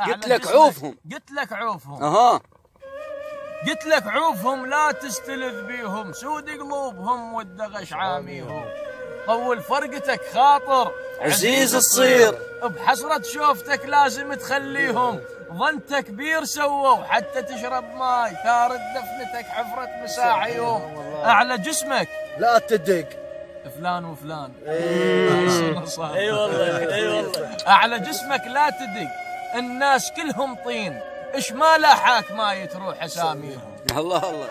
قلت لك عوفهم. قلت لك عوفهم. اها. قلت لك عوفهم لا تستلذ بيهم، سود قلوبهم والدغش عاميهم. طول فرقتك خاطر عزيز الصير، بحسرة شوفتك لازم تخليهم. ظنت كبير سووا حتى تشرب ماي، ثارت دفنتك حفرة مساعيهم. أعلى جسمك لا تدق فلان وفلان. اي والله اي والله. أعلى جسمك لا تدق، الناس كلهم طين، إيش ما لاحاك ما تروح أساميهم. الله الله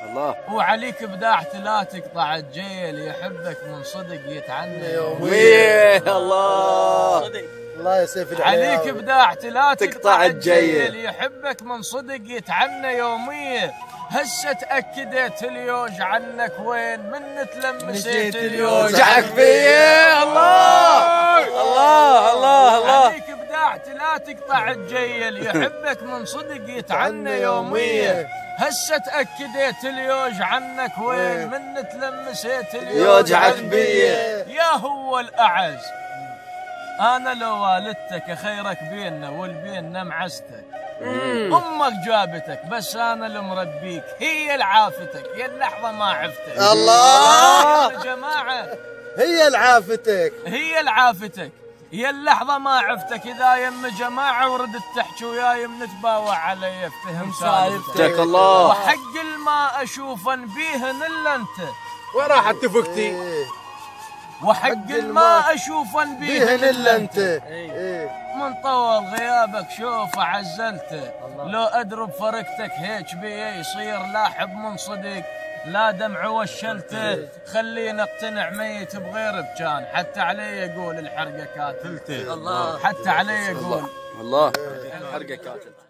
الله. وعليك بداعت لا تقطع الجيل، يحبك من صدق يتعنى يوميه. الله صدق. الله يا سيف عليك بداعت لا تقطع الجيل، يحبك من صدق يتعنى يوميه. هسه تأكدت اليوج عنك وين، من تلمسيت اليوج جعك فيه. الله الله الله الله. عليك بداعت لا تقطع الجيل، يحبك من صدق يتعنى يوميه. هسه تأكدت اليوج عنك وين، من تلمسيت اليوج عقبيه. يا هو الأعز، أنا لو والدتك خيرك بينا والبينا معستك. أمك جابتك بس أنا اللي مربيك، هي العافتك يا اللحظة ما عفتك. الله يا جماعة هي العافتك، هي العافتك يا اللحظة ما عفتك. إذا يم جماعة وردت تحكي وياي نتباوع علي افتهم سالفتك. الله. وحق الما أشوفن بيهن إلا أنت، وين راحت تفكتي؟ وحق الما أشوفن بيهن إلا أنت. من طول غيابك شوف عزلته، لو أدرب فرقتك هيك بيه يصير لاحب من صدق. لا دمع وشلته خلينا اقتنع ميت بغير بكان، حتى علي يقول الحرقة كاتلته. الله حتى علي يقول الله الحرقة كاتلته.